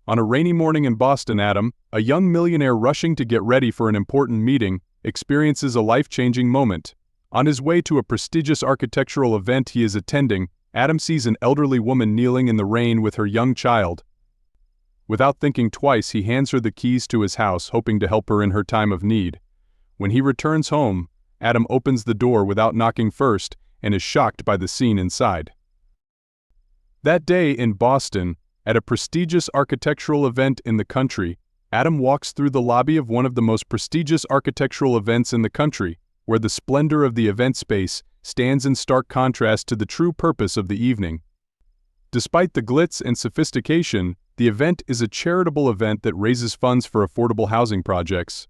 On a rainy morning in Boston, Adam, a young millionaire rushing to get ready for an important meeting, experiences a life-changing moment. On his way to a prestigious architectural event he is attending, Adam sees an elderly woman kneeling in the rain with her young child. Without thinking twice, he hands her the keys to his house, hoping to help her in her time of need. When he returns home, Adam opens the door without knocking first and is shocked by the scene inside. That day in Boston, at a prestigious architectural event in the country, Adam walks through the lobby of one of the most prestigious architectural events in the country, where the splendor of the event space stands in stark contrast to the true purpose of the evening. Despite the glitz and sophistication, the event is a charitable event that raises funds for affordable housing projects.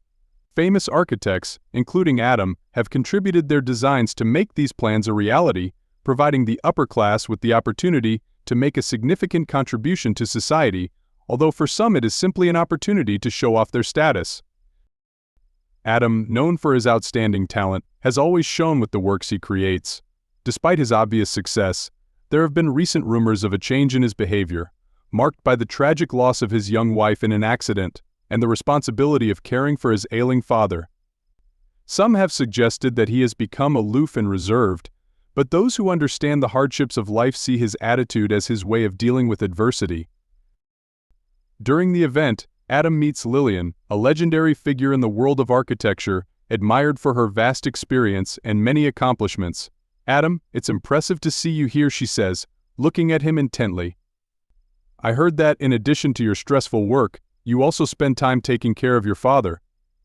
Famous architects, including Adam, have contributed their designs to make these plans a reality, providing the upper class with the opportunity to make a significant contribution to society, although for some it is simply an opportunity to show off their status. Adam, known for his outstanding talent, has always shone with the works he creates. Despite his obvious success, there have been recent rumors of a change in his behavior, marked by the tragic loss of his young wife in an accident and the responsibility of caring for his ailing father. Some have suggested that he has become aloof and reserved, but those who understand the hardships of life see his attitude as his way of dealing with adversity. During the event, Adam meets Lillian, a legendary figure in the world of architecture, admired for her vast experience and many accomplishments. "Adam, it's impressive to see you here," she says, looking at him intently. "I heard that, in addition to your stressful work, you also spend time taking care of your father."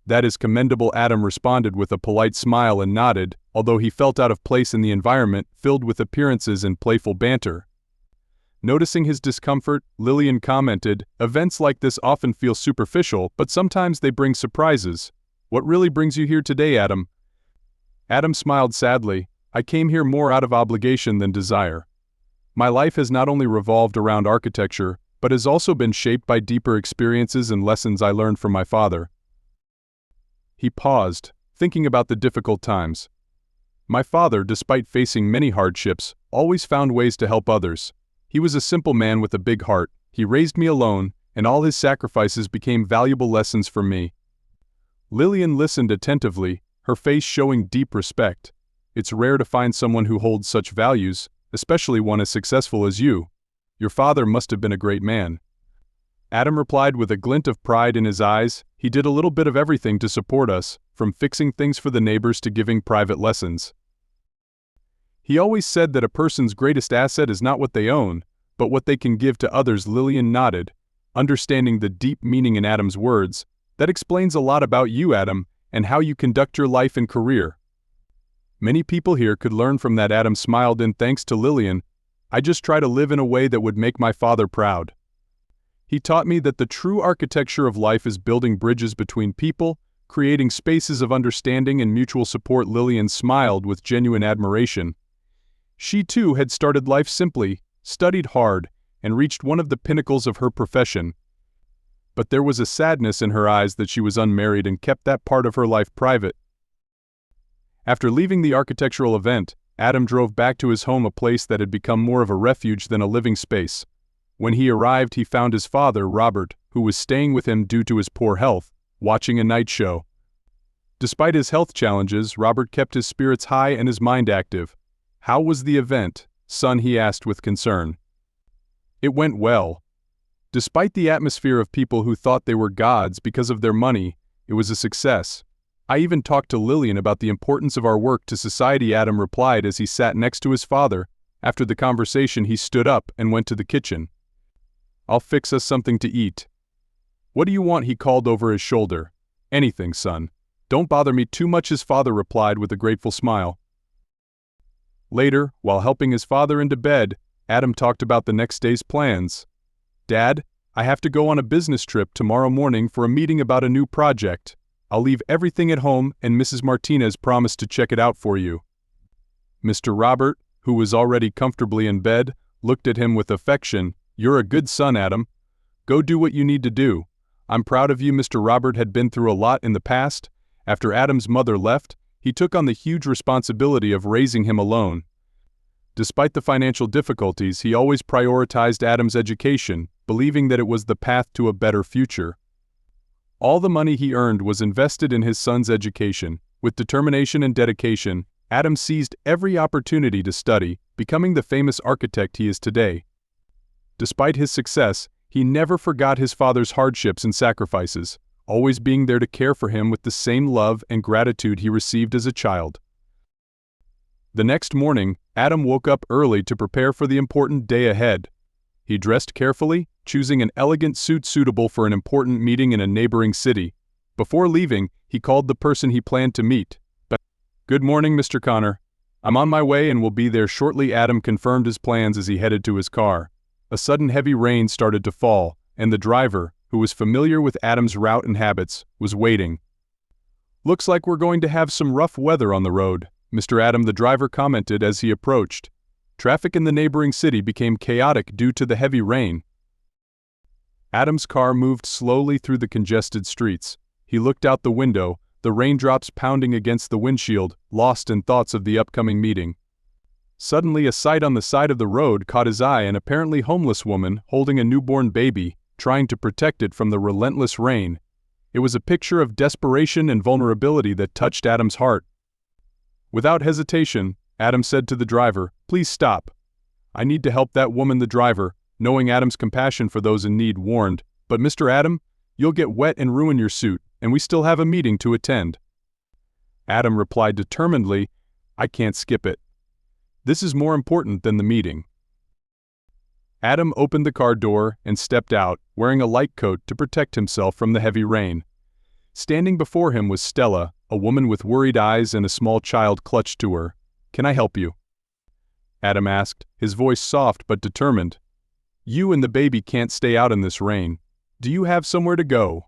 "That is commendable," Adam responded with a polite smile and nodded, although he felt out of place in the environment filled with appearances and playful banter. Noticing his discomfort, Lillian commented, "Events like this often feel superficial, but sometimes they bring surprises. What really brings you here today, Adam?" Adam smiled sadly. "I came here more out of obligation than desire. My life has not only revolved around architecture, but has also been shaped by deeper experiences and lessons I learned from my father." He paused, thinking about the difficult times. "My father, despite facing many hardships, always found ways to help others. He was a simple man with a big heart. He raised me alone, and all his sacrifices became valuable lessons for me." Lillian listened attentively, her face showing deep respect. "It's rare to find someone who holds such values, especially one as successful as you. Your father must have been a great man." Adam replied with a glint of pride in his eyes. "He did a little bit of everything to support us, from fixing things for the neighbors to giving private lessons. He always said that a person's greatest asset is not what they own, but what they can give to others." Lillian nodded, understanding the deep meaning in Adam's words. "That explains a lot about you, Adam, and how you conduct your life and career." "Many people here could learn from that." Adam smiled in thanks to Lillian. "I just try to live in a way that would make my father proud. He taught me that the true architecture of life is building bridges between people, creating spaces of understanding and mutual support." Lillian smiled with genuine admiration. She too had started life simply, studied hard, and reached one of the pinnacles of her profession. But there was a sadness in her eyes that she was unmarried and kept that part of her life private. After leaving the architectural event, Adam drove back to his home, a place that had become more of a refuge than a living space. When he arrived, he found his father, Robert, who was staying with him due to his poor health, watching a night show. Despite his health challenges, Robert kept his spirits high and his mind active. "How was the event, son?" he asked with concern. "It went well. Despite the atmosphere of people who thought they were gods because of their money, it was a success. I even talked to Lillian about the importance of our work to society," Adam replied as he sat next to his father. After the conversation, he stood up and went to the kitchen. "I'll fix us something to eat." "What do you want?" he called over his shoulder. "Anything, son. Don't bother me too much," his father replied with a grateful smile. Later, while helping his father into bed, Adam talked about the next day's plans. "Dad, I have to go on a business trip tomorrow morning for a meeting about a new project. I'll leave everything at home, and Mrs. Martinez promised to check it out for you." Mr. Robert, who was already comfortably in bed, looked at him with affection. "You're a good son, Adam. Go do what you need to do. I'm proud of you." Mr. Robert had been through a lot in the past. After Adam's mother left, he took on the huge responsibility of raising him alone. Despite the financial difficulties, he always prioritized Adam's education, believing that it was the path to a better future. All the money he earned was invested in his son's education. With determination and dedication, Adam seized every opportunity to study, becoming the famous architect he is today. Despite his success, he never forgot his father's hardships and sacrifices, always being there to care for him with the same love and gratitude he received as a child. The next morning, Adam woke up early to prepare for the important day ahead. He dressed carefully, choosing an elegant suit suitable for an important meeting in a neighboring city. Before leaving, he called the person he planned to meet. "Good morning, Mr. Connor. I'm on my way and will be there shortly." Adam confirmed his plans as he headed to his car. A sudden heavy rain started to fall, and the driver, who was familiar with Adam's route and habits, was waiting. "Looks like we're going to have some rough weather on the road," Mr. Adam, the driver, commented as he approached. Traffic in the neighboring city became chaotic due to the heavy rain. Adam's car moved slowly through the congested streets. He looked out the window, the raindrops pounding against the windshield, lost in thoughts of the upcoming meeting. Suddenly, a sight on the side of the road caught his eye: an apparently homeless woman holding a newborn baby, trying to protect it from the relentless rain. It was a picture of desperation and vulnerability that touched Adam's heart. Without hesitation, Adam said to the driver, "Please stop. I need to help that woman." The driver, knowing Adam's compassion for those in need, warned, "But Mr. Adam, you'll get wet and ruin your suit, and we still have a meeting to attend." Adam replied determinedly, "I can't skip it. This is more important than the meeting." Adam opened the car door and stepped out, wearing a light coat to protect himself from the heavy rain. Standing before him was Stella, a woman with worried eyes and a small child clutched to her. "Can I help you?" Adam asked, his voice soft but determined. "You and the baby can't stay out in this rain. Do you have somewhere to go?"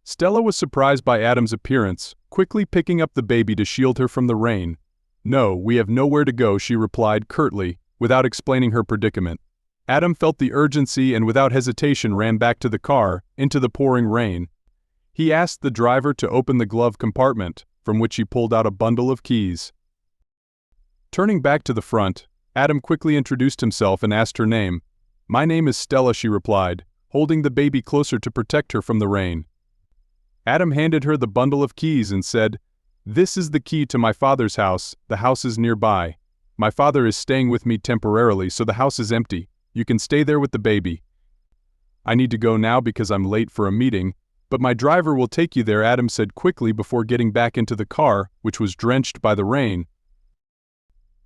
Stella was surprised by Adam's appearance, quickly picking up the baby to shield her from the rain. "No, we have nowhere to go," she replied curtly, without explaining her predicament. Adam felt the urgency and without hesitation ran back to the car, into the pouring rain. He asked the driver to open the glove compartment, from which he pulled out a bundle of keys. Turning back to the front, Adam quickly introduced himself and asked her name. "My name is Stella," she replied, holding the baby closer to protect her from the rain. Adam handed her the bundle of keys and said, "This is the key to my father's house. The house is nearby. My father is staying with me temporarily, so the house is empty. You can stay there with the baby. I need to go now because I'm late for a meeting, but my driver will take you there," Adam said quickly before getting back into the car, which was drenched by the rain.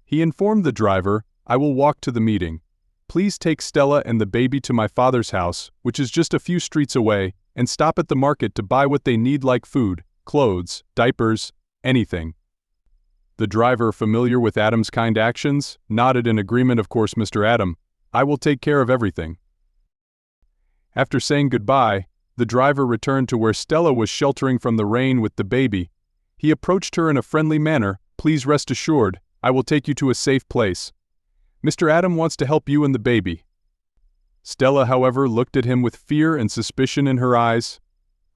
He informed the driver, "I will walk to the meeting. Please take Stella and the baby to my father's house, which is just a few streets away, and stop at the market to buy what they need, like food, clothes, diapers, anything." The driver, familiar with Adam's kind actions, nodded in agreement. "Of course, Mr. Adam. I will take care of everything." After saying goodbye, the driver returned to where Stella was sheltering from the rain with the baby. He approached her in a friendly manner. "Please rest assured, I will take you to a safe place. Mr. Adam wants to help you and the baby." Stella, however, looked at him with fear and suspicion in her eyes.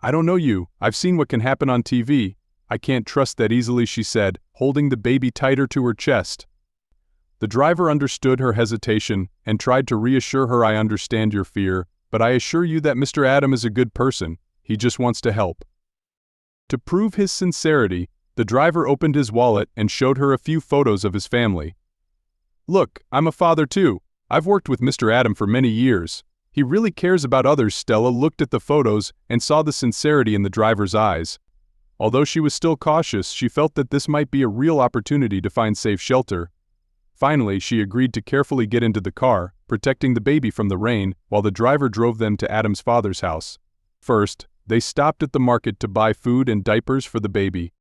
"I don't know you. I've seen what can happen on TV. I can't trust that easily," she said, holding the baby tighter to her chest. The driver understood her hesitation and tried to reassure her. "I understand your fear, but I assure you that Mr. Adam is a good person. He just wants to help." To prove his sincerity, the driver opened his wallet and showed her a few photos of his family. "Look, I'm a father too. I've worked with Mr. Adam for many years. He really cares about others." Stella looked at the photos and saw the sincerity in the driver's eyes. Although she was still cautious, she felt that this might be a real opportunity to find safe shelter. Finally, she agreed to carefully get into the car, protecting the baby from the rain, while the driver drove them to Adam's father's house. First, they stopped at the market to buy food and diapers for the baby.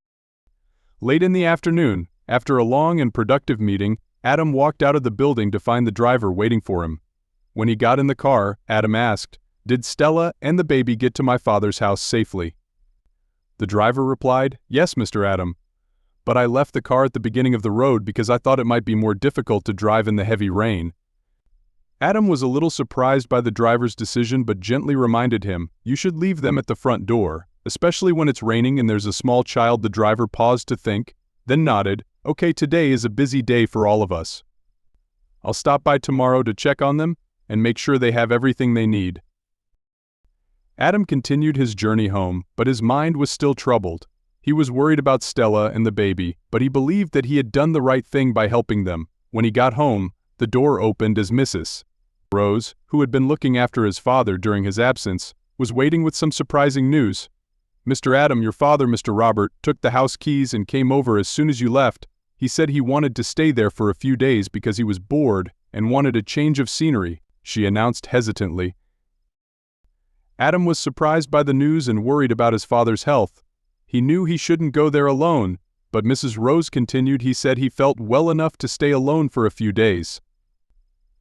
Late in the afternoon, after a long and productive meeting, Adam walked out of the building to find the driver waiting for him. When he got in the car, Adam asked, "Did Stella and the baby get to my father's house safely?" The driver replied, "Yes, Mr. Adam. But I left the car at the beginning of the road because I thought it might be more difficult to drive in the heavy rain." Adam was a little surprised by the driver's decision but gently reminded him, "You should leave them at the front door, especially when it's raining and there's a small child." The driver paused to think, then nodded, "Okay, today is a busy day for all of us. I'll stop by tomorrow to check on them, and make sure they have everything they need. Adam continued his journey home, but his mind was still troubled. He was worried about Stella and the baby, but he believed that he had done the right thing by helping them. When he got home, the door opened as Mrs. Rose, who had been looking after his father during his absence, was waiting with some surprising news. "Mr. Adam, your father, Mr. Robert, took the house keys and came over as soon as you left. He said he wanted to stay there for a few days because he was bored and wanted a change of scenery," she announced hesitantly. Adam was surprised by the news and worried about his father's health. He knew he shouldn't go there alone, but Mrs. Rose continued he said he felt well enough to stay alone for a few days.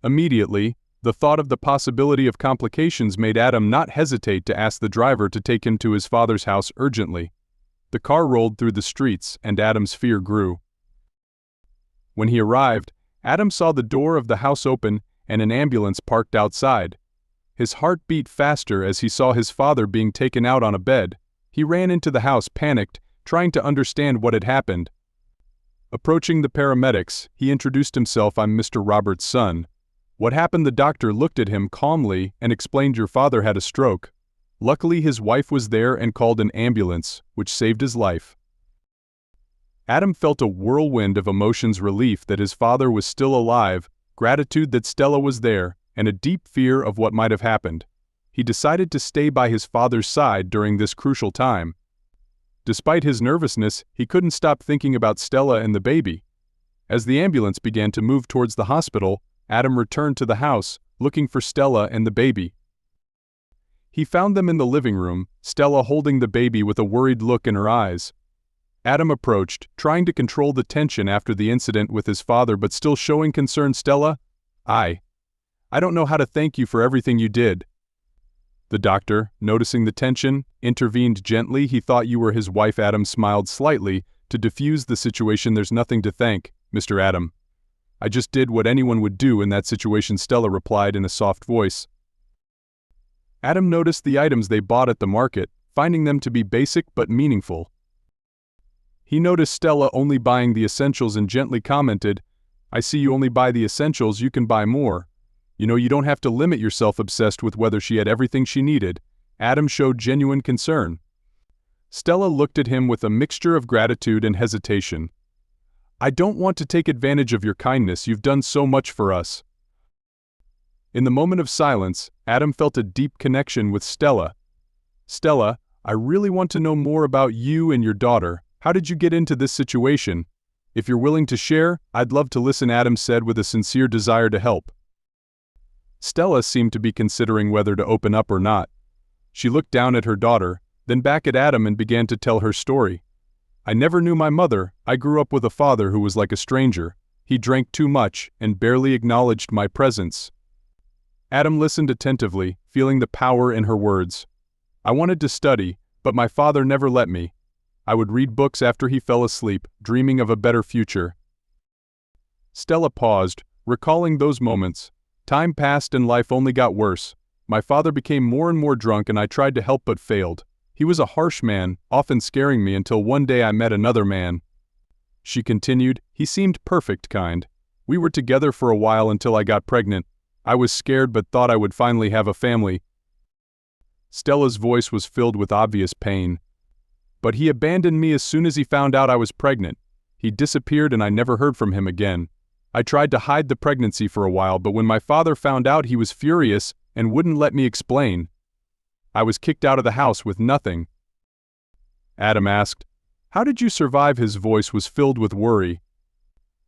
Immediately, the thought of the possibility of complications made Adam not hesitate to ask the driver to take him to his father's house urgently. The car rolled through the streets, and Adam's fear grew. When he arrived, Adam saw the door of the house open and an ambulance parked outside. His heart beat faster as he saw his father being taken out on a bed. He ran into the house panicked, trying to understand what had happened. Approaching the paramedics, he introduced himself. "I'm Mr. Robert's son." "What happened?" The doctor looked at him calmly and explained, "Your father had a stroke. Luckily his wife was there and called an ambulance, which saved his life." Adam felt a whirlwind of emotions: relief that his father was still alive, gratitude that Stella was there, and a deep fear of what might have happened. He decided to stay by his father's side during this crucial time. Despite his nervousness, he couldn't stop thinking about Stella and the baby. As the ambulance began to move towards the hospital, Adam returned to the house, looking for Stella and the baby. He found them in the living room, Stella holding the baby with a worried look in her eyes. Adam approached, trying to control the tension after the incident with his father but still showing concern. "Stella, I don't know how to thank you for everything you did." The doctor, noticing the tension, intervened gently. "He thought you were his wife." Adam smiled slightly to diffuse the situation. "There's nothing to thank, Mr. Adam. I just did what anyone would do in that situation," Stella replied in a soft voice. Adam noticed the items they bought at the market, finding them to be basic but meaningful. He noticed Stella only buying the essentials and gently commented, "I see you only buy the essentials, you can buy more. You know, you don't have to limit yourself." Obsessed with whether she had everything she needed, Adam showed genuine concern. Stella looked at him with a mixture of gratitude and hesitation. "I don't want to take advantage of your kindness, you've done so much for us." In the moment of silence, Adam felt a deep connection with Stella. "Stella, I really want to know more about you and your daughter. How did you get into this situation? If you're willing to share, I'd love to listen," Adam said with a sincere desire to help. Stella seemed to be considering whether to open up or not. She looked down at her daughter, then back at Adam and began to tell her story. "I never knew my mother. I grew up with a father who was like a stranger. He drank too much and barely acknowledged my presence." Adam listened attentively, feeling the power in her words. "I wanted to study, but my father never let me. I would read books after he fell asleep, dreaming of a better future." Stella paused, recalling those moments. "Time passed and life only got worse. My father became more and more drunk and I tried to help but failed. He was a harsh man, often scaring me until one day I met another man." She continued, "He seemed perfect kind. We were together for a while until I got pregnant. I was scared but thought I would finally have a family." Stella's voice was filled with obvious pain. "But he abandoned me as soon as he found out I was pregnant. He disappeared and I never heard from him again. I tried to hide the pregnancy for a while, but when my father found out, he was furious and wouldn't let me explain. I was kicked out of the house with nothing." Adam asked, "How did you survive?" His voice was filled with worry.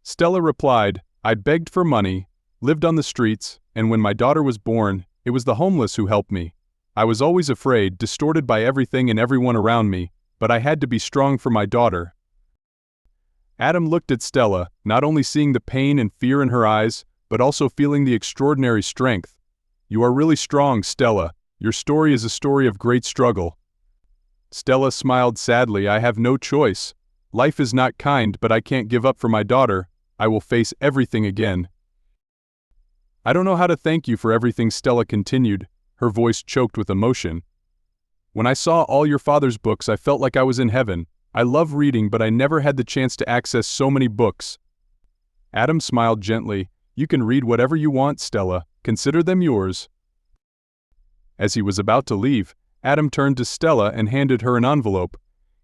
Stella replied, "I begged for money, lived on the streets, and when my daughter was born, it was the homeless who helped me. I was always afraid, distorted by everything and everyone around me, but I had to be strong for my daughter." Adam looked at Stella, not only seeing the pain and fear in her eyes, but also feeling the extraordinary strength. "You are really strong, Stella. Your story is a story of great struggle." Stella smiled sadly. "I have no choice. Life is not kind, but I can't give up for my daughter. I will face everything again." "I don't know how to thank you for everything," Stella continued, her voice choked with emotion. "When I saw all your father's books, I felt like I was in heaven. I love reading, but I never had the chance to access so many books." Adam smiled gently. "You can read whatever you want, Stella. Consider them yours." As he was about to leave, Adam turned to Stella and handed her an envelope.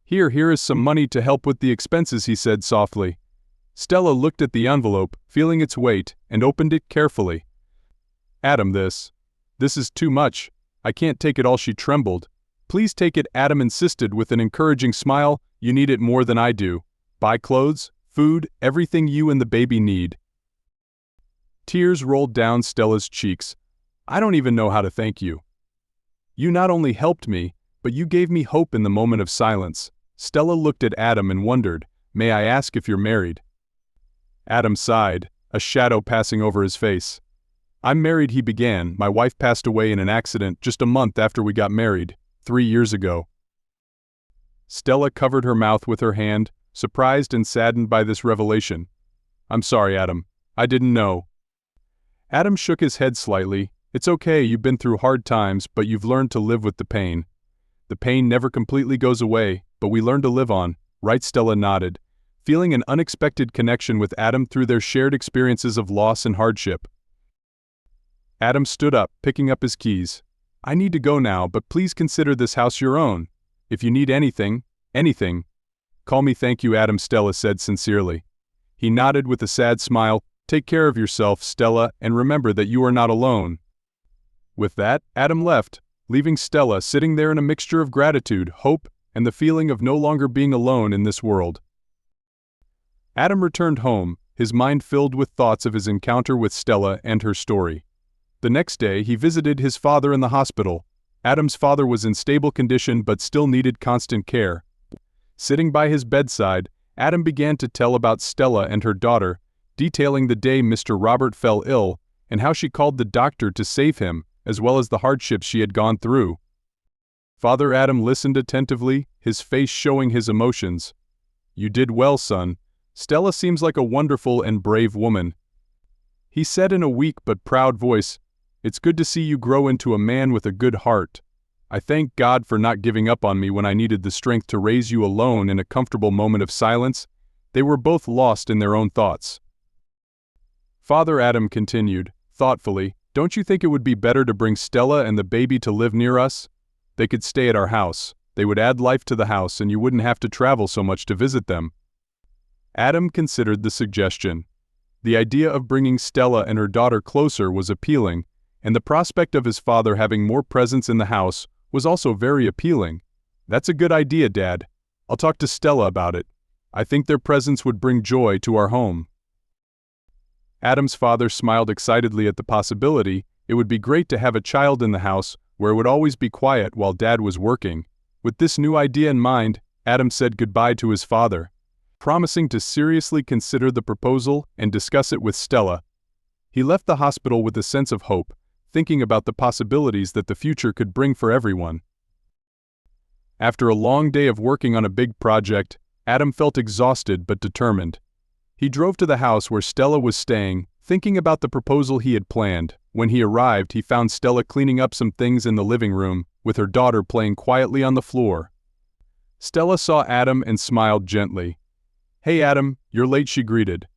Here is some money to help with the expenses," he said softly. Stella looked at the envelope, feeling its weight, and opened it carefully. "Adam, this is too much. I can't take it all," she trembled. "Please take it," Adam insisted with an encouraging smile. "You need it more than I do. Buy clothes, food, everything you and the baby need." Tears rolled down Stella's cheeks. "I don't even know how to thank you. You not only helped me, but you gave me hope in the moment of silence." Stella looked at Adam and wondered, "May I ask if you're married?" Adam sighed, a shadow passing over his face. "I'm married," he began. "My wife passed away in an accident just a month after we got married, 3 years ago." Stella covered her mouth with her hand, surprised and saddened by this revelation. "I'm sorry, Adam. I didn't know." Adam shook his head slightly. "It's okay, you've been through hard times, but you've learned to live with the pain. The pain never completely goes away, but we learn to live on, right?" Stella nodded, feeling an unexpected connection with Adam through their shared experiences of loss and hardship. Adam stood up, picking up his keys. "I need to go now, but please consider this house your own. If you need anything, call me." "Thank you, Adam," Stella said sincerely. He nodded with a sad smile. "Take care of yourself, Stella, and remember that you are not alone." With that, Adam left, leaving Stella sitting there in a mixture of gratitude, hope, and the feeling of no longer being alone in this world. Adam returned home, his mind filled with thoughts of his encounter with Stella and her story. The next day, he visited his father in the hospital. Adam's father was in stable condition but still needed constant care. Sitting by his bedside, Adam began to tell about Stella and her daughter, detailing the day Mr. Robert fell ill and how she called the doctor to save him, as well as the hardships she had gone through. Father Adam listened attentively, his face showing his emotions. "You did well, son. Stella seems like a wonderful and brave woman," he said in a weak but proud voice. "It's good to see you grow into a man with a good heart. I thank God for not giving up on me when I needed the strength to raise you alone." In a comfortable moment of silence, they were both lost in their own thoughts. Father Adam continued, thoughtfully, "Don't you think it would be better to bring Stella and the baby to live near us? They could stay at our house. They would add life to the house and you wouldn't have to travel so much to visit them." Adam considered the suggestion. The idea of bringing Stella and her daughter closer was appealing, and the prospect of his father having more presence in the house was also very appealing. "That's a good idea, Dad. I'll talk to Stella about it. I think their presence would bring joy to our home." Adam's father smiled excitedly at the possibility. It would be great to have a child in the house where it would always be quiet while Dad was working. With this new idea in mind, Adam said goodbye to his father, promising to seriously consider the proposal and discuss it with Stella. He left the hospital with a sense of hope, thinking about the possibilities that the future could bring for everyone. After a long day of working on a big project, Adam felt exhausted but determined. He drove to the house where Stella was staying, thinking about the proposal he had planned. When he arrived, he found Stella cleaning up some things in the living room, with her daughter playing quietly on the floor. Stella saw Adam and smiled gently. "Hey Adam, you're late," she greeted.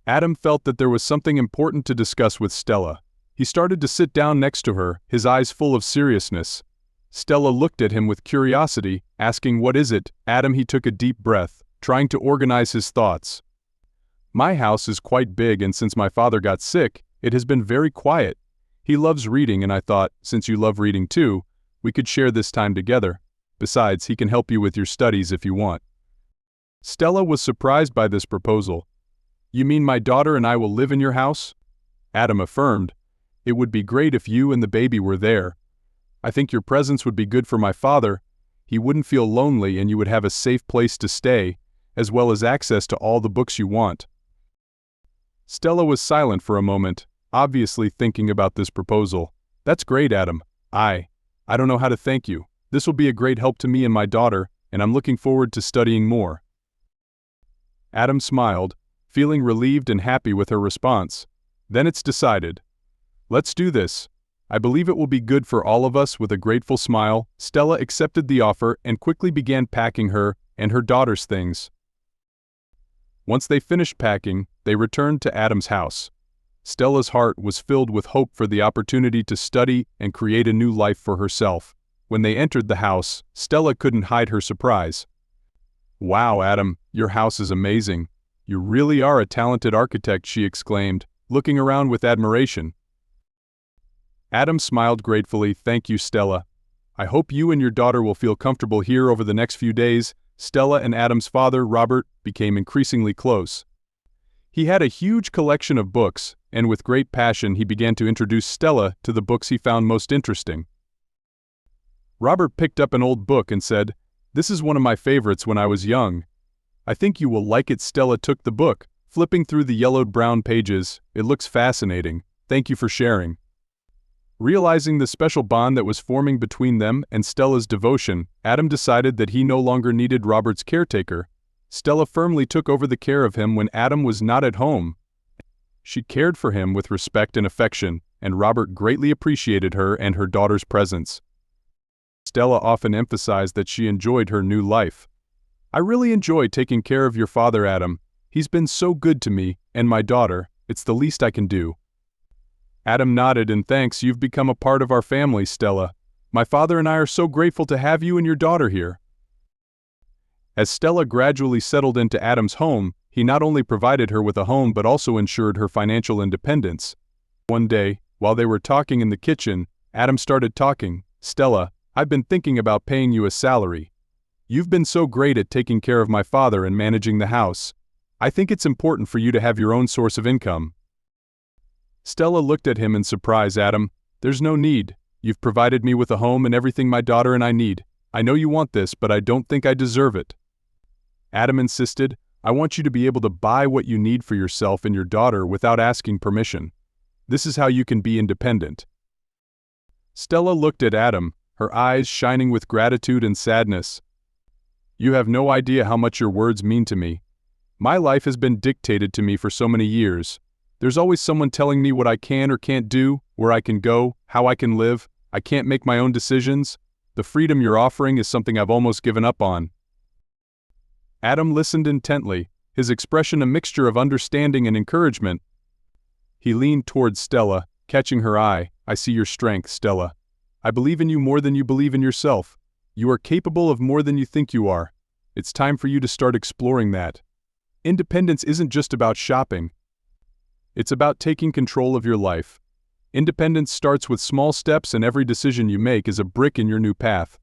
Adam felt that there was something important to discuss with Stella. He started to sit down next to her, his eyes full of seriousness. Stella looked at him with curiosity, asking, "What is it, Adam?" He took a deep breath, trying to organize his thoughts. "My house is quite big, and since my father got sick, it has been very quiet. He loves reading, and I thought, since you love reading too, we could share this time together. Besides, he can help you with your studies if you want." Stella was surprised by this proposal. "You mean my daughter and I will live in your house?" Adam affirmed. "It would be great if you and the baby were there. I think your presence would be good for my father. He wouldn't feel lonely and you would have a safe place to stay, as well as access to all the books you want." Stella was silent for a moment, obviously thinking about this proposal. "That's great, Adam. I don't know how to thank you. This will be a great help to me and my daughter, and I'm looking forward to studying more." Adam smiled, feeling relieved and happy with her response. "Then it's decided. Let's do this. I believe it will be good for all of us." With a grateful smile, Stella accepted the offer and quickly began packing her and her daughter's things. Once they finished packing, they returned to Adam's house. Stella's heart was filled with hope for the opportunity to study and create a new life for herself. When they entered the house, Stella couldn't hide her surprise. "Wow, Adam, your house is amazing. You really are a talented architect," she exclaimed, looking around with admiration. Adam smiled gratefully. "Thank you, Stella. I hope you and your daughter will feel comfortable here over the next few days." Stella and Adam's father, Robert, became increasingly close. He had a huge collection of books, and with great passion he began to introduce Stella to the books he found most interesting. Robert picked up an old book and said, "This is one of my favorites when I was young. I think you will like it." Stella took the book, flipping through the yellowed brown pages. "It looks fascinating. Thank you for sharing." Realizing the special bond that was forming between them and Stella's devotion, Adam decided that he no longer needed Robert's caretaker. Stella firmly took over the care of him when Adam was not at home. She cared for him with respect and affection, and Robert greatly appreciated her and her daughter's presence. Stella often emphasized that she enjoyed her new life. "I really enjoy taking care of your father, Adam. He's been so good to me and my daughter. It's the least I can do." Adam nodded in thanks. "You've become a part of our family, Stella. My father and I are so grateful to have you and your daughter here." As Stella gradually settled into Adam's home, he not only provided her with a home but also ensured her financial independence. One day, while they were talking in the kitchen, Adam started talking. "Stella, I've been thinking about paying you a salary. You've been so great at taking care of my father and managing the house. I think it's important for you to have your own source of income." Stella looked at him in surprise. "Adam, there's no need. You've provided me with a home and everything my daughter and I need. I know you want this, but I don't think I deserve it." Adam insisted, "I want you to be able to buy what you need for yourself and your daughter without asking permission. This is how you can be independent." Stella looked at Adam, her eyes shining with gratitude and sadness. "You have no idea how much your words mean to me. My life has been dictated to me for so many years. There's always someone telling me what I can or can't do, where I can go, how I can live. I can't make my own decisions. The freedom you're offering is something I've almost given up on." Adam listened intently, his expression a mixture of understanding and encouragement. He leaned towards Stella, catching her eye. "I see your strength, Stella. I believe in you more than you believe in yourself. You are capable of more than you think you are. It's time for you to start exploring that. Independence isn't just about shopping. It's about taking control of your life. Independence starts with small steps, and every decision you make is a brick in your new path."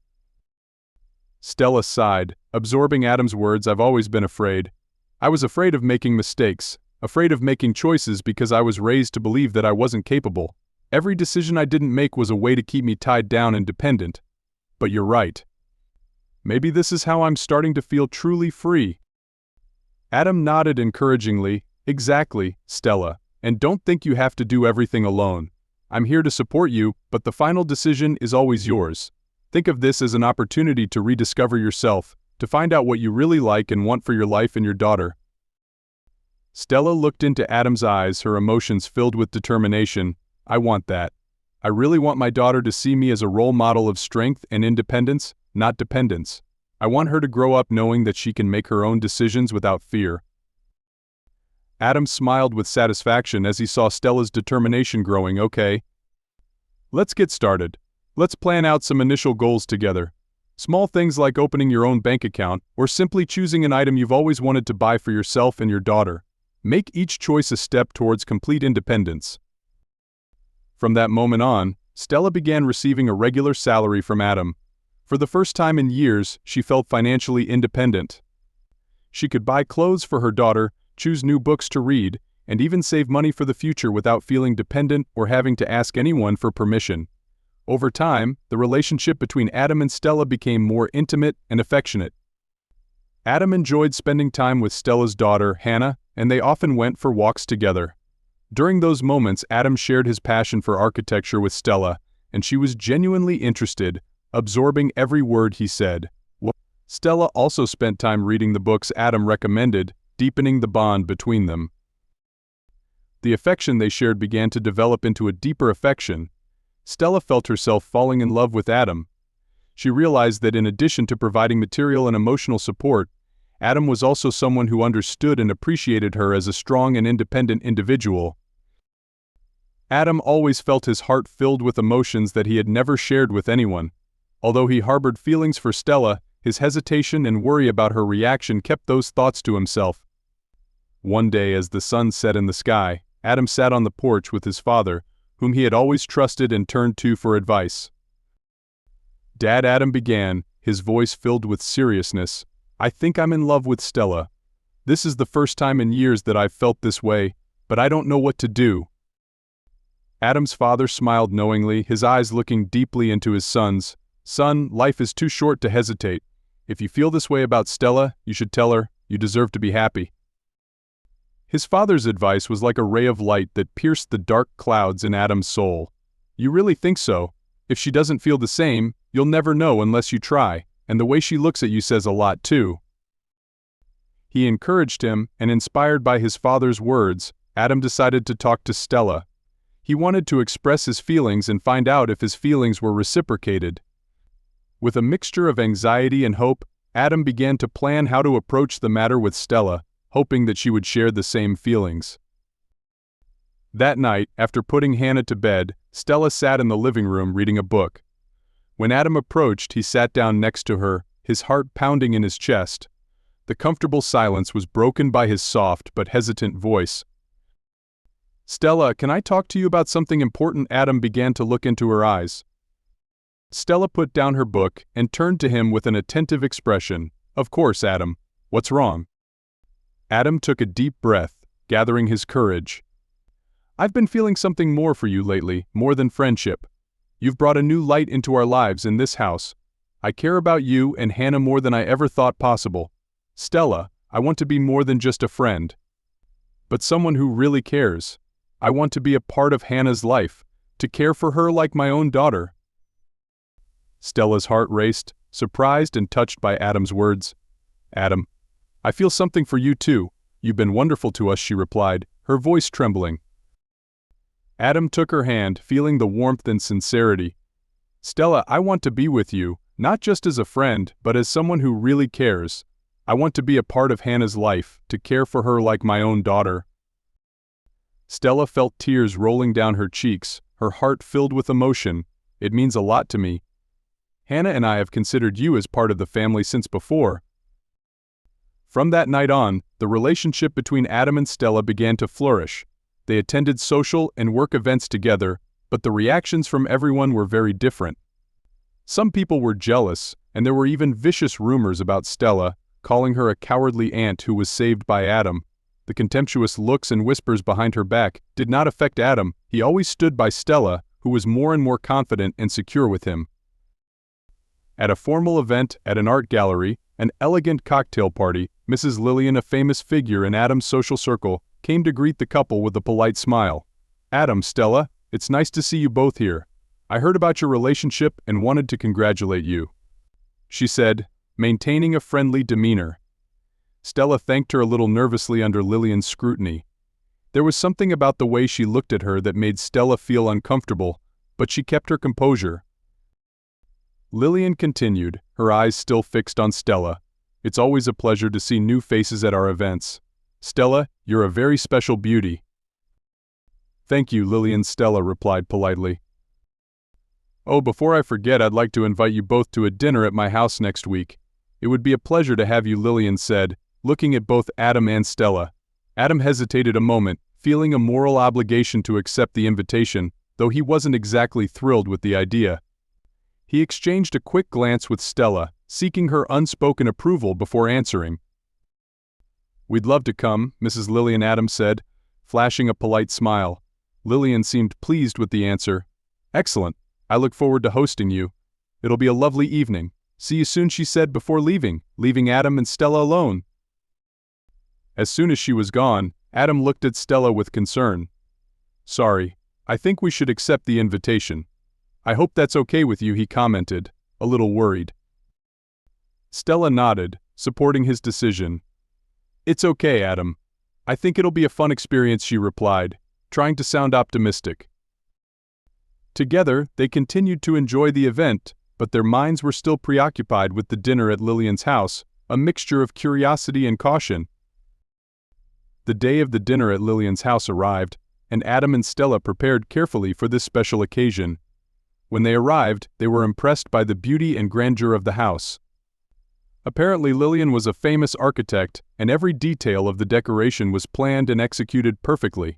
Stella sighed, absorbing Adam's words. "I've always been afraid. I was afraid of making mistakes, afraid of making choices because I was raised to believe that I wasn't capable. Every decision I didn't make was a way to keep me tied down and dependent. But you're right. Maybe this is how I'm starting to feel truly free." Adam nodded encouragingly. "Exactly, Stella. And don't think you have to do everything alone. I'm here to support you, but the final decision is always yours. Think of this as an opportunity to rediscover yourself, to find out what you really like and want for your life and your daughter." Stella looked into Adam's eyes, her emotions filled with determination. "I want that. I really want my daughter to see me as a role model of strength and independence, not dependence. I want her to grow up knowing that she can make her own decisions without fear." Adam smiled with satisfaction as he saw Stella's determination growing. "Okay. Let's get started. Let's plan out some initial goals together. Small things like opening your own bank account or simply choosing an item you've always wanted to buy for yourself and your daughter. Make each choice a step towards complete independence." From that moment on, Stella began receiving a regular salary from Adam. For the first time in years, she felt financially independent. She could buy clothes for her daughter, choose new books to read, and even save money for the future without feeling dependent or having to ask anyone for permission. Over time, the relationship between Adam and Stella became more intimate and affectionate. Adam enjoyed spending time with Stella's daughter, Hannah, and they often went for walks together. During those moments, Adam shared his passion for architecture with Stella, and she was genuinely interested, absorbing every word he said. Stella also spent time reading the books Adam recommended, deepening the bond between them. The affection they shared began to develop into a deeper affection. Stella felt herself falling in love with Adam. She realized that in addition to providing material and emotional support, Adam was also someone who understood and appreciated her as a strong and independent individual. Adam always felt his heart filled with emotions that he had never shared with anyone. Although he harbored feelings for Stella, his hesitation and worry about her reaction kept those thoughts to himself. One day as the sun set in the sky, Adam sat on the porch with his father, whom he had always trusted and turned to for advice. "Dad," Adam began, his voice filled with seriousness, "I think I'm in love with Stella. This is the first time in years that I've felt this way, but I don't know what to do." Adam's father smiled knowingly, his eyes looking deeply into his son's. "Son, life is too short to hesitate. If you feel this way about Stella, you should tell her. You deserve to be happy." His father's advice was like a ray of light that pierced the dark clouds in Adam's soul. "You really think so? If she doesn't feel the same, you'll never know unless you try, and the way she looks at you says a lot too." He encouraged him, and inspired by his father's words, Adam decided to talk to Stella. He wanted to express his feelings and find out if his feelings were reciprocated. With a mixture of anxiety and hope, Adam began to plan how to approach the matter with Stella, hoping that she would share the same feelings. That night, after putting Hannah to bed, Stella sat in the living room reading a book. When Adam approached, he sat down next to her, his heart pounding in his chest. The comfortable silence was broken by his soft but hesitant voice. "Stella, can I talk to you about something important?" Adam began to look into her eyes. Stella put down her book and turned to him with an attentive expression. "Of course, Adam. What's wrong?" Adam took a deep breath, gathering his courage. "I've been feeling something more for you lately, more than friendship. You've brought a new light into our lives in this house. I care about you and Hannah more than I ever thought possible. Stella, I want to be more than just a friend, but someone who really cares. I want to be a part of Hannah's life, to care for her like my own daughter." Stella's heart raced, surprised and touched by Adam's words. "Adam, I feel something for you too. You've been wonderful to us," she replied, her voice trembling. Adam took her hand, feeling the warmth and sincerity. "Stella, I want to be with you, not just as a friend, but as someone who really cares. I want to be a part of Hannah's life, to care for her like my own daughter." Stella felt tears rolling down her cheeks, her heart filled with emotion. "It means a lot to me. Hannah and I have considered you as part of the family since before." From that night on, the relationship between Adam and Stella began to flourish. They attended social and work events together, but the reactions from everyone were very different. Some people were jealous, and there were even vicious rumors about Stella, calling her a cowardly aunt who was saved by Adam. The contemptuous looks and whispers behind her back did not affect Adam. He always stood by Stella, who was more and more confident and secure with him. At a formal event at an art gallery, an elegant cocktail party, Mrs. Lillian, a famous figure in Adam's social circle, came to greet the couple with a polite smile. "Adam, Stella, it's nice to see you both here. I heard about your relationship and wanted to congratulate you," she said, maintaining a friendly demeanor. Stella thanked her a little nervously under Lillian's scrutiny. There was something about the way she looked at her that made Stella feel uncomfortable, but she kept her composure. Lillian continued, her eyes still fixed on Stella. "It's always a pleasure to see new faces at our events. Stella, you're a very special beauty." "Thank you, Lillian," Stella replied politely. "Oh, before I forget, I'd like to invite you both to a dinner at my house next week. It would be a pleasure to have you," Lillian said, looking at both Adam and Stella. Adam hesitated a moment, feeling a moral obligation to accept the invitation, though he wasn't exactly thrilled with the idea. He exchanged a quick glance with Stella, seeking her unspoken approval before answering. "We'd love to come," Mrs. Lillian, Adam said, flashing a polite smile. Lillian seemed pleased with the answer. "Excellent. I look forward to hosting you. It'll be a lovely evening. See you soon," she said before leaving Adam and Stella alone. As soon as she was gone, Adam looked at Stella with concern. "Sorry, I think we should accept the invitation. I hope that's okay with you," he commented, a little worried. Stella nodded, supporting his decision. "It's okay, Adam. I think it'll be a fun experience," she replied, trying to sound optimistic. Together, they continued to enjoy the event, but their minds were still preoccupied with the dinner at Lillian's house, a mixture of curiosity and caution. The day of the dinner at Lillian's house arrived. and Adam and Stella prepared carefully for this special occasion. When they arrived, they were impressed by the beauty and grandeur of the house. Apparently, Lillian was a famous architect, and every detail of the decoration was planned and executed perfectly.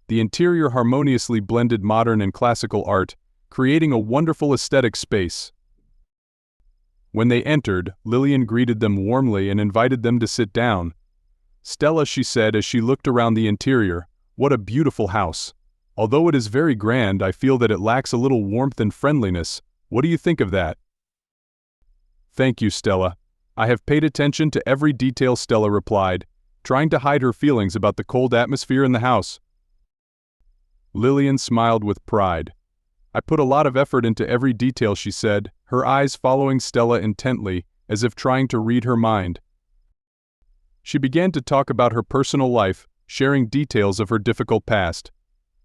The interior harmoniously blended modern and classical art, creating a wonderful aesthetic space. When they entered, Lillian greeted them warmly and invited them to sit down. "Stella," she said as she looked around the interior, "what a beautiful house. Although it is very grand, I feel that it lacks a little warmth and friendliness. What do you think of that?" "Thank you, Stella. I have paid attention to every detail," Stella replied, trying to hide her feelings about the cold atmosphere in the house. Lillian smiled with pride. "I put a lot of effort into every detail," she said, her eyes following Stella intently, as if trying to read her mind. She began to talk about her personal life, sharing details of her difficult past.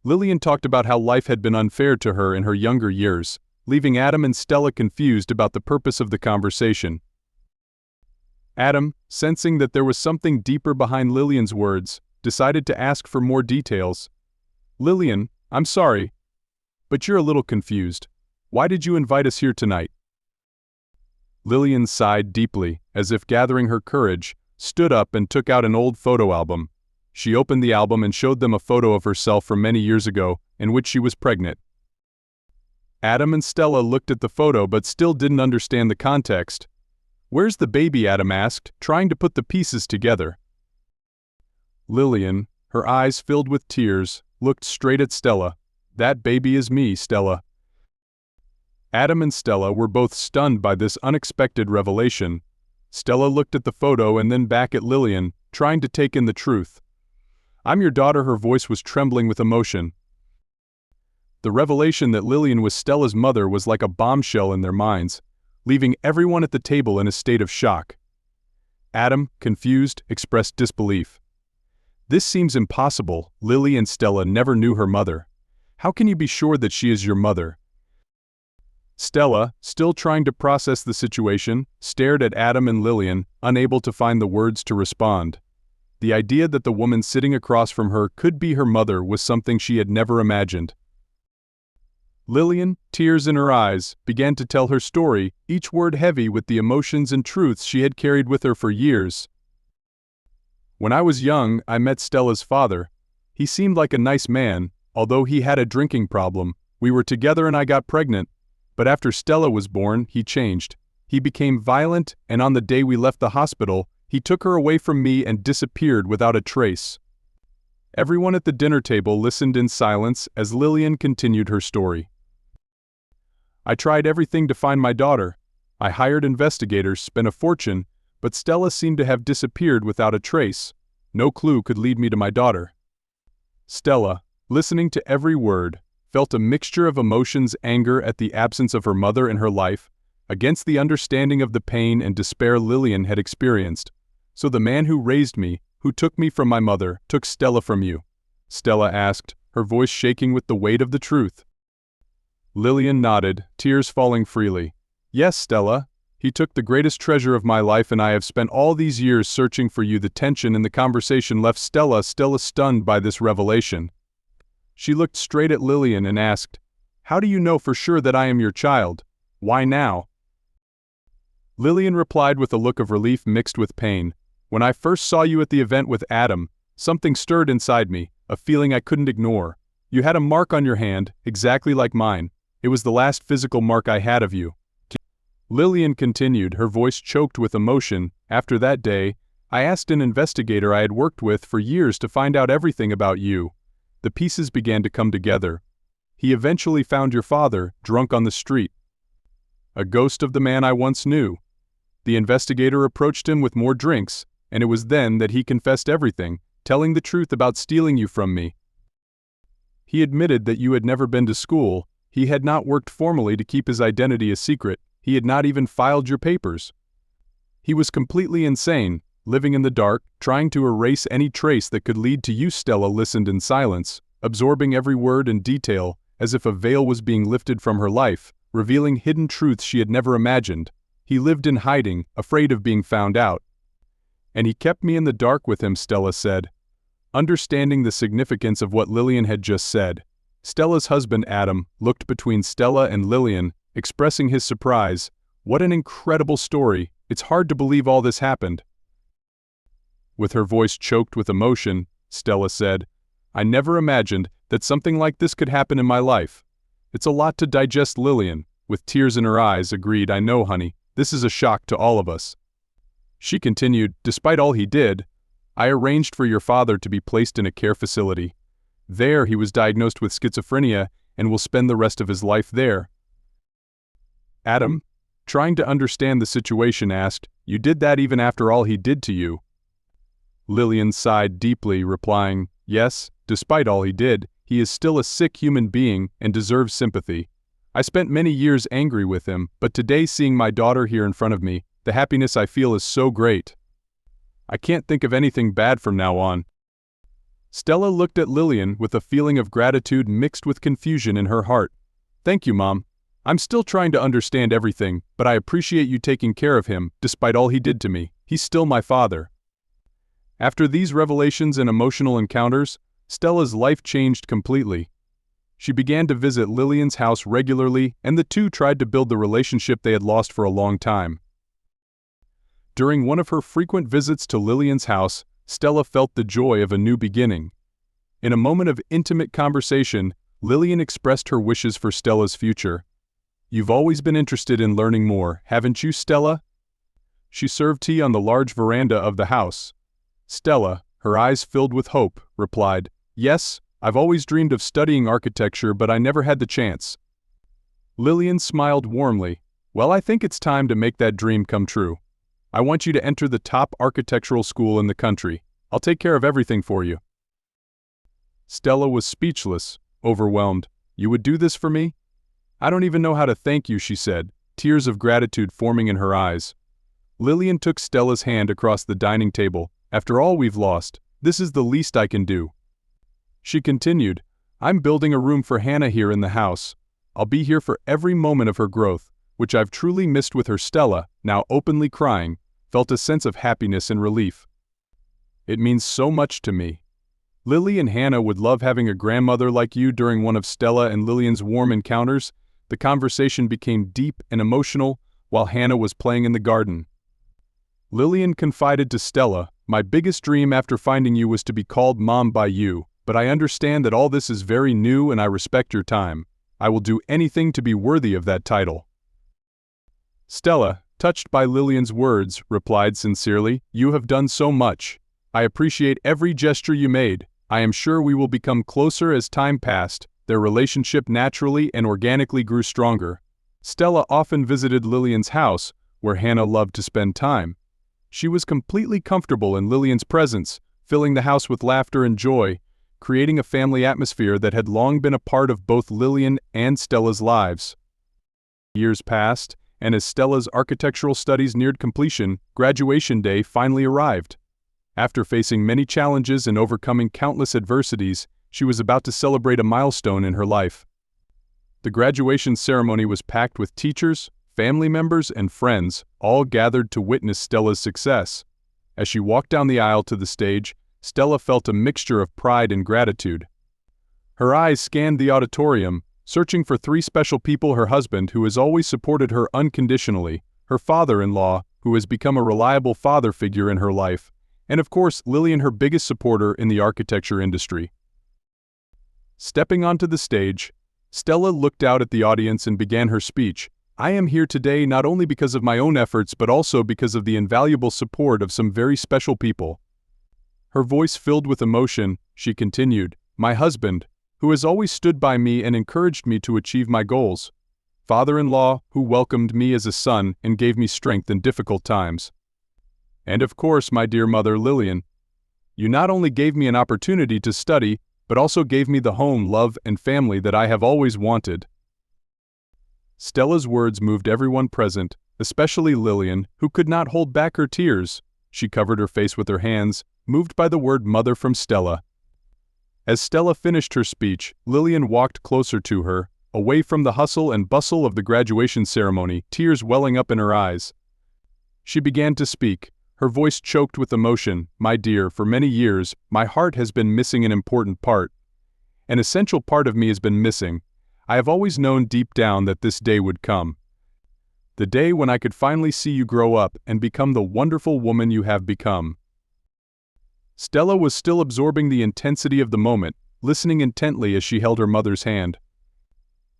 Lillian talked about how life had been unfair to her in her younger years, leaving Adam and Stella confused about the purpose of the conversation. Adam, sensing that there was something deeper behind Lillian's words, decided to ask for more details. "Lillian, I'm sorry, but you're a little confused. Why did you invite us here tonight?" Lillian sighed deeply, as if gathering her courage, stood up and took out an old photo album. She opened the album and showed them a photo of herself from many years ago, in which she was pregnant. Adam and Stella looked at the photo but still didn't understand the context. "Where's the baby?" Adam asked, trying to put the pieces together. Lillian, her eyes filled with tears, looked straight at Stella. "That baby is me, Stella." Adam and Stella were both stunned by this unexpected revelation. Stella looked at the photo and then back at Lillian, trying to take in the truth. "I'm your daughter," her voice was trembling with emotion. The revelation that Lillian was Stella's mother was like a bombshell in their minds, leaving everyone at the table in a state of shock. Adam, confused, expressed disbelief. "This seems impossible. Lily and Stella never knew her mother. How can you be sure that she is your mother?" Stella, still trying to process the situation, stared at Adam and Lillian, unable to find the words to respond. The idea that the woman sitting across from her could be her mother was something she had never imagined. Lillian, tears in her eyes, began to tell her story, each word heavy with the emotions and truths she had carried with her for years. "When I was young, I met Stella's father. He seemed like a nice man, although he had a drinking problem. We were together and I got pregnant. But after Stella was born, he changed. He became violent, and on the day we left the hospital, he took her away from me and disappeared without a trace." Everyone at the dinner table listened in silence as Lillian continued her story. "I tried everything to find my daughter. I hired investigators, spent a fortune, but Stella seemed to have disappeared without a trace. No clue could lead me to my daughter." Stella, listening to every word, felt a mixture of emotions: anger at the absence of her mother in her life, against the understanding of the pain and despair Lillian had experienced. "So the man who raised me, who took me from my mother, took Stella from you?" Stella asked, her voice shaking with the weight of the truth. Lillian nodded, tears falling freely. "Yes, Stella. He took the greatest treasure of my life, and I have spent all these years searching for you." The tension in the conversation left Stella stunned by this revelation. She looked straight at Lillian and asked, "How do you know for sure that I am your child? Why now?" Lillian replied with a look of relief mixed with pain. "When I first saw you at the event with Adam, something stirred inside me, a feeling I couldn't ignore. You had a mark on your hand, exactly like mine. It was the last physical mark I had of you." Lillian continued, her voice choked with emotion. "After that day, I asked an investigator I had worked with for years to find out everything about you. The pieces began to come together. He eventually found your father, drunk on the street. A ghost of the man I once knew. The investigator approached him with more drinks, and it was then that he confessed everything, telling the truth about stealing you from me. He admitted that you had never been to school, he had not worked formally to keep his identity a secret, he had not even filed your papers. He was completely insane, living in the dark, trying to erase any trace that could lead to you." Stella listened in silence, absorbing every word and detail, as if a veil was being lifted from her life, revealing hidden truths she had never imagined. "He lived in hiding, afraid of being found out. And he kept me in the dark with him," Stella said. understanding the significance of what Lillian had just said. Stella's husband Adam looked between Stella and Lillian, expressing his surprise. "What an incredible story, it's hard to believe all this happened." With her voice choked with emotion, Stella said, "I never imagined that something like this could happen in my life. It's a lot to digest." Lillian, with tears in her eyes, agreed, "I know, honey, this is a shock to all of us." She continued, "Despite all he did, I arranged for your father to be placed in a care facility. There he was diagnosed with schizophrenia and will spend the rest of his life there." Adam, trying to understand the situation, asked, "You did that even after all he did to you?" Lillian sighed deeply, replying, "Yes, despite all he did, he is still a sick human being and deserves sympathy. I spent many years angry with him, but today seeing my daughter here in front of me, the happiness I feel is so great. I can't think of anything bad from now on." Stella looked at Lillian with a feeling of gratitude mixed with confusion in her heart. "Thank you, Mom. I'm still trying to understand everything, but I appreciate you taking care of him, despite all he did to me. He's still my father." After these revelations and emotional encounters, Stella's life changed completely. She began to visit Lillian's house regularly, and the two tried to build the relationship they had lost for a long time. During one of her frequent visits to Lillian's house, Stella felt the joy of a new beginning. In a moment of intimate conversation, Lillian expressed her wishes for Stella's future. "You've always been interested in learning more, haven't you, Stella?" She served tea on the large veranda of the house. Stella, her eyes filled with hope, replied, "Yes, I've always dreamed of studying architecture, but I never had the chance." Lillian smiled warmly. "Well, I think it's time to make that dream come true. I want you to enter the top architectural school in the country. I'll take care of everything for you." Stella was speechless, overwhelmed. "You would do this for me?" "I don't even know how to thank you," she said, tears of gratitude forming in her eyes. Lillian took Stella's hand across the dining table. "After all we've lost, this is the least I can do." She continued, "I'm building a room for Hannah here in the house. I'll be here for every moment of her growth, which I've truly missed with her." Stella, now openly crying, felt a sense of happiness and relief. "It means so much to me. Lily and Hannah would love having a grandmother like you." During one of Stella and Lillian's warm encounters, the conversation became deep and emotional while Hannah was playing in the garden. Lillian confided to Stella, "My biggest dream after finding you was to be called Mom by you, but I understand that all this is very new and I respect your time. I will do anything to be worthy of that title." Stella, touched by Lillian's words, replied sincerely, "You have done so much. I appreciate every gesture you made. I am sure we will become closer as time passed." Their relationship naturally and organically grew stronger. Stella often visited Lillian's house, where Hannah loved to spend time. She was completely comfortable in Lillian's presence, filling the house with laughter and joy, creating a family atmosphere that had long been a part of both Lillian and Stella's lives. Years passed, and as Stella's architectural studies neared completion, graduation day finally arrived. After facing many challenges and overcoming countless adversities, she was about to celebrate a milestone in her life. The graduation ceremony was packed with teachers, family members, and friends, all gathered to witness Stella's success. As she walked down the aisle to the stage, Stella felt a mixture of pride and gratitude. Her eyes scanned the auditorium, searching for three special people: her husband, who has always supported her unconditionally, her father-in-law, who has become a reliable father figure in her life, and of course, Lillian, her biggest supporter in the architecture industry. Stepping onto the stage, Stella looked out at the audience and began her speech. "I am here today not only because of my own efforts but also because of the invaluable support of some very special people." Her voice filled with emotion, she continued, "My husband, who has always stood by me and encouraged me to achieve my goals. Father-in-law, who welcomed me as a son and gave me strength in difficult times. And of course, my dear mother Lillian. You not only gave me an opportunity to study, but also gave me the home, love, and family that I have always wanted." Stella's words moved everyone present, especially Lillian, who could not hold back her tears. She covered her face with her hands, moved by the word mother from Stella. As Stella finished her speech, Lillian walked closer to her, away from the hustle and bustle of the graduation ceremony, tears welling up in her eyes. She began to speak, her voice choked with emotion. "My dear, for many years, my heart has been missing an important part. An essential part of me has been missing. I have always known deep down that this day would come. The day when I could finally see you grow up and become the wonderful woman you have become." Stella was still absorbing the intensity of the moment, listening intently as she held her mother's hand.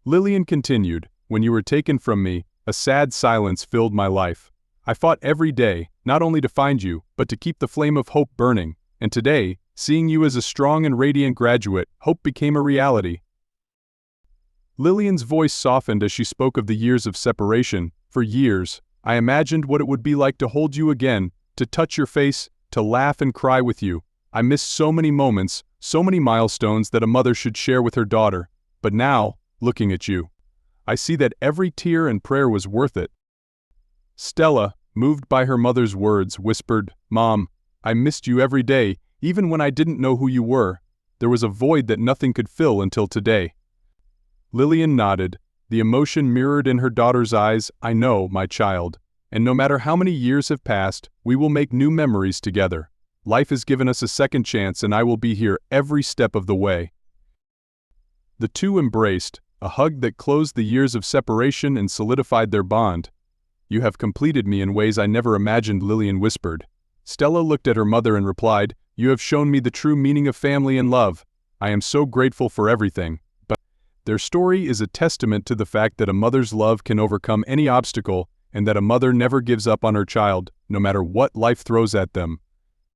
Lillian continued, "When you were taken from me, a sad silence filled my life. I fought every day, not only to find you, but to keep the flame of hope burning, and today, seeing you as a strong and radiant graduate, hope became a reality." Lillian's voice softened as she spoke of the years of separation. "For years, I imagined what it would be like to hold you again, to touch your face, to laugh and cry with you. I missed so many moments, so many milestones that a mother should share with her daughter. But now, looking at you, I see that every tear and prayer was worth it." Stella, moved by her mother's words, whispered, "Mom, I missed you every day, even when I didn't know who you were. There was a void that nothing could fill until today." Lillian nodded, the emotion mirrored in her daughter's eyes. "I know, my child, and no matter how many years have passed, we will make new memories together. Life has given us a second chance and I will be here every step of the way." The two embraced, a hug that closed the years of separation and solidified their bond. "You have completed me in ways I never imagined," Lillian whispered. Stella looked at her mother and replied, "You have shown me the true meaning of family and love. I am so grateful for everything." But their story is a testament to the fact that a mother's love can overcome any obstacle, and that a mother never gives up on her child, no matter what life throws at them.